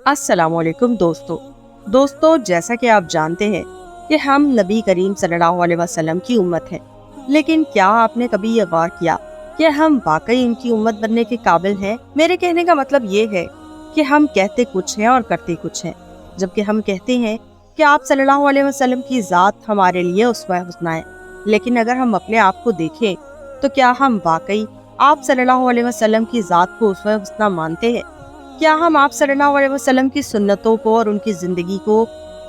السلام علیکم دوستو جیسا کہ آپ جانتے ہیں کہ ہم نبی کریم صلی اللہ علیہ وسلم کی امت ہیں، لیکن کیا آپ نے کبھی یہ غور کیا کہ ہم واقعی ان کی امت بننے کے قابل ہیں؟ میرے کہنے کا مطلب یہ ہے کہ ہم کہتے کچھ ہیں اور کرتے کچھ ہیں۔ جبکہ ہم کہتے ہیں کہ آپ صلی اللہ علیہ وسلم کی ذات ہمارے لیے اسوہ حسنہ ہے، لیکن اگر ہم اپنے آپ کو دیکھیں تو کیا ہم واقعی آپ صلی اللہ علیہ وسلم کی ذات کو اسوہ حسنہ مانتے ہیں؟ کیا ہم آپ صلی اللہ علیہ وسلم کی سنتوں کو اور ان کی زندگی کو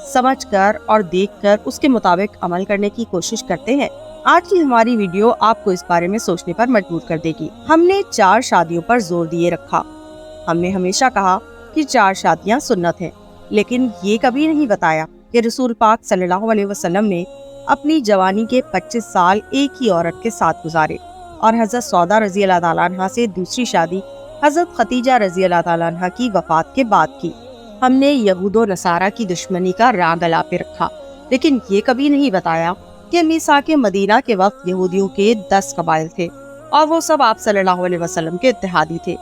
سمجھ کر اور دیکھ کر اس کے مطابق عمل کرنے کی کوشش کرتے ہیں؟ آج کی ہماری ویڈیو آپ کو اس بارے میں سوچنے پر مجبور کر دے گی۔ ہم نے 4 شادیوں پر زور دیے رکھا۔ ہم نے ہمیشہ کہا کہ 4 شادیاں سنت ہیں، لیکن یہ کبھی نہیں بتایا کہ رسول پاک صلی اللہ علیہ وسلم نے اپنی جوانی کے 25 سال ایک ہی عورت کے ساتھ گزارے اور حضرت سودا رضی اللہ تعالیٰ عنہ سے دوسری شادی حضرت خدیجہ رضی اللہ تعالیٰ عنہ کی وفات کے بعد کی۔ ہم نے یہود و نصارہ کی دشمنی کا راگ گلا پہ رکھا، لیکن یہ کبھی نہیں بتایا کہ میثاق مدینہ کے وقت یہودیوں کے 10 قبائل تھے اور وہ سب آپ صلی اللہ علیہ وسلم کے اتحادی تھے۔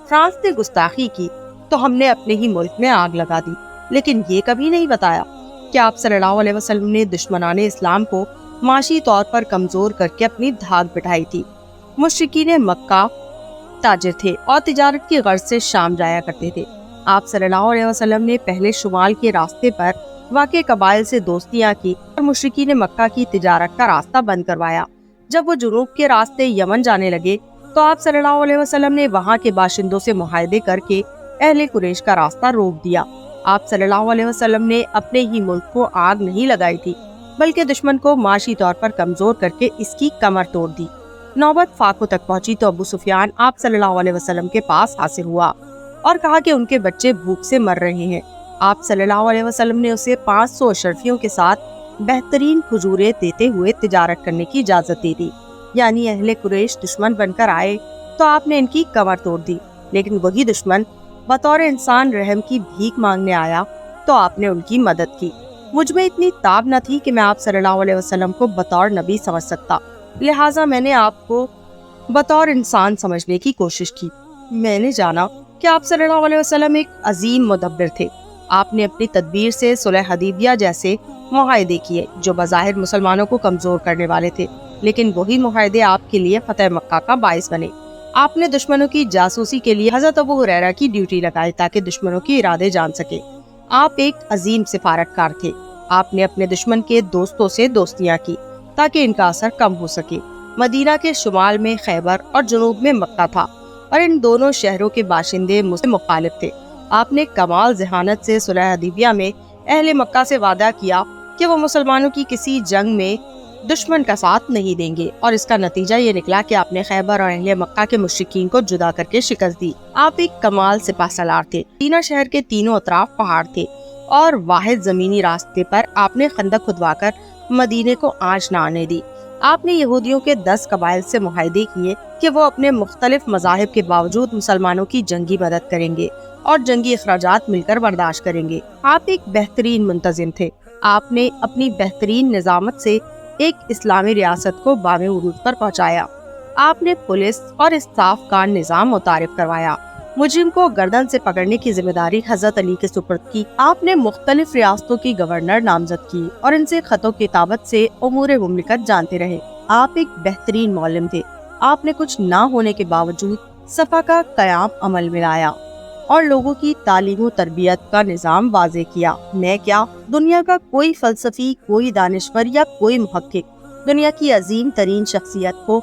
فرانس نے گستاخی کی تو ہم نے اپنے ہی ملک میں آگ لگا دی، لیکن یہ کبھی نہیں بتایا کہ آپ صلی اللہ علیہ وسلم نے دشمنان اسلام کو معاشی طور پر کمزور کر کے اپنی دھاک بٹھائی تھی۔ مشرکین مکہ تاجر تھے اور تجارت کی غرض سے شام جایا کرتے تھے۔ آپ صلی اللہ علیہ وسلم نے پہلے شمال کے راستے پر واقع قبائل سے دوستیاں کی اور مشرکین مکہ کی تجارت کا راستہ بند کروایا۔ جب وہ جنوب کے راستے یمن جانے لگے تو آپ صلی اللہ علیہ وسلم نے وہاں کے باشندوں سے معاہدے کر کے اہل قریش کا راستہ روک دیا۔ آپ صلی اللہ علیہ وسلم نے اپنے ہی ملک کو آگ نہیں لگائی تھی، بلکہ دشمن کو معاشی طور پر کمزور کر کے اس کی کمر توڑ دی۔ نوبت فاقوں تک پہنچی تو ابو سفیان آپ صلی اللہ علیہ وسلم کے پاس حاضر ہوا اور کہا کہ ان کے بچے بھوک سے مر رہے ہیں۔ آپ صلی اللہ علیہ وسلم نے اسے 500 اشرفیوں کے ساتھ بہترین کھجوریں دیتے ہوئے تجارت کرنے کی اجازت دے دی۔ یعنی اہل قریش دشمن بن کر آئے تو آپ نے ان کی کمر توڑ دی، لیکن وہی دشمن بطور انسان رحم کی بھیک مانگنے آیا تو آپ نے ان کی مدد کی۔ مجھ میں اتنی تاب نہ تھی کہ میں آپ صلی اللہ علیہ وسلم کو بطور نبی سمجھ سکتا، لہٰذا میں نے آپ کو بطور انسان سمجھنے کی کوشش کی۔ میں نے جانا کہ آپ صلی اللہ علیہ وسلم ایک عظیم مدبر تھے۔ آپ نے اپنی تدبیر سے صلح حدیبیہ جیسے معاہدے کیے جو بظاہر مسلمانوں کو کمزور کرنے والے تھے، لیکن وہی معاہدے آپ کے لیے فتح مکہ کا باعث بنے۔ آپ نے دشمنوں کی جاسوسی کے لیے حضرت ابو ہریرہ کی ڈیوٹی لگائی تاکہ دشمنوں کے ارادے جان سکے۔ آپ ایک عظیم سفارت کار تھے۔ آپ نے اپنے دشمن کے دوستوں سے دوستیاں کی تاکہ ان کا اثر کم ہو سکے۔ مدینہ کے شمال میں خیبر اور جنوب میں مکہ تھا اور ان دونوں شہروں کے باشندے مجھ سے مخالف تھے۔ آپ نے کمال ذہانت سے صلح حدیبیہ میں اہل مکہ سے وعدہ کیا کہ وہ مسلمانوں کی کسی جنگ میں دشمن کا ساتھ نہیں دیں گے، اور اس کا نتیجہ یہ نکلا کہ آپ نے خیبر اور اہل مکہ کے مشرکین کو جدا کر کے شکست دی۔ آپ ایک کمال سپہ سالار تھے۔ مدینہ شہر کے تینوں اطراف پہاڑ تھے اور واحد زمینی راستے پر آپ نے خندق کھدوا کر مدینے کو آنچ نہ آنے دی۔ آپ نے یہودیوں کے 10 قبائل سے معاہدے کیے کہ وہ اپنے مختلف مذاہب کے باوجود مسلمانوں کی جنگی مدد کریں گے اور جنگی اخراجات مل کر برداشت کریں گے۔ آپ ایک بہترین منتظم تھے۔ آپ نے اپنی بہترین نظامت سے ایک اسلامی ریاست کو بام عروج پر پہنچایا۔ آپ نے پولیس اور اسٹاف کا نظام متعارف کروایا۔ مجرم کو گردن سے پکڑنے کی ذمہ داری حضرت علی کے سپرد کی۔ آپ نے مختلف ریاستوں کی گورنر نامزد کی اور ان سے خط و کتابت سے امور مملکت جانتے رہے۔ آپ ایک بہترین معلم تھے۔ آپ نے کچھ نہ ہونے کے باوجود صفا کا قیام عمل میں لایا اور لوگوں کی تعلیم و تربیت کا نظام واضح کیا۔ میں کیا، دنیا کا کوئی فلسفی، کوئی دانشور یا کوئی محقق دنیا کی عظیم ترین شخصیت کو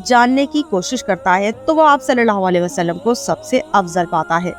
جاننے کی کوشش کرتا ہے تو وہ آپ صلی اللہ علیہ وسلم کو سب سے افضل پاتا ہے،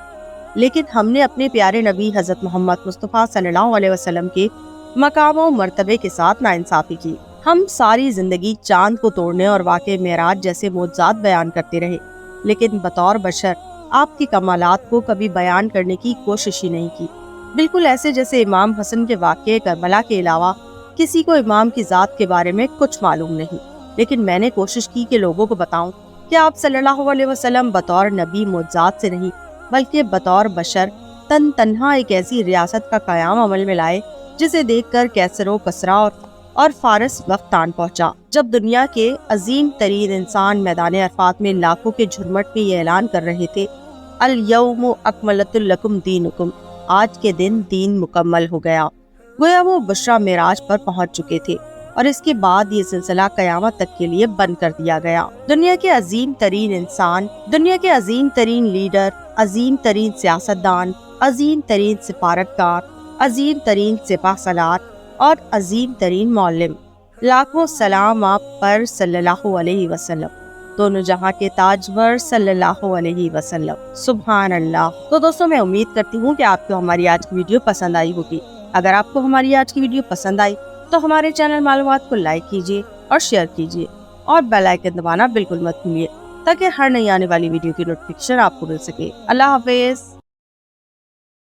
لیکن ہم نے اپنے پیارے نبی حضرت محمد مصطفیٰ صلی اللہ علیہ وسلم کے مقام و مرتبے کے ساتھ ناانصافی کی۔ ہم ساری زندگی چاند کو توڑنے اور واقع معراج جیسے معجزات بیان کرتے رہے، لیکن بطور بشر آپ کی کمالات کو کبھی بیان کرنے کی کوشش ہی نہیں کی۔ بالکل ایسے جیسے امام حسن کے واقعے کربلا کے علاوہ کسی کو امام کی ذات کے بارے میں کچھ معلوم نہیں، لیکن میں نے کوشش کی کہ لوگوں کو بتاؤں کہ آپ صلی اللہ علیہ وسلم بطور نبی معجزات سے نہیں بلکہ بطور بشر تنہا ایک ایسی ریاست کا قیام عمل میں لائے جسے دیکھ کر کیسر و کسرا اور فارس وقت آن پہنچا، جب دنیا کے عظیم ترین انسان میدان عرفات میں لاکھوں کے جھرمٹ میں یہ اعلان کر رہے تھے، الیوم اکملت لکم دینکم، آج کے دن دین مکمل ہو گیا۔ گویا وہ بشرا معراج پر پہنچ چکے تھے اور اس کے بعد یہ سلسلہ قیامت تک کے لیے بند کر دیا گیا۔ دنیا کے عظیم ترین انسان، دنیا کے عظیم ترین لیڈر، عظیم ترین سیاستدان، عظیم ترین سفارتکار، عظیم ترین سپہ سالار اور عظیم ترین معلم، لاکھوں سلام آپ پر صلی اللہ علیہ وسلم، دونوں جہاں کے تاجور صلی اللہ علیہ وسلم، سبحان اللہ۔ تو دوستوں میں امید کرتی ہوں کہ آپ کو ہماری آج کی ویڈیو پسند آئی ہوگی۔ اگر آپ کو ہماری آج کی ویڈیو پسند آئی تو ہمارے چینل معلومات کو لائک کیجیے اور شیئر کیجیے اور بیل آئیکن دبانا بالکل مت بھولیے تاکہ ہر نئی آنے والی ویڈیو کی نوٹیفیکیشن آپ کو مل سکے۔ اللہ حافظ۔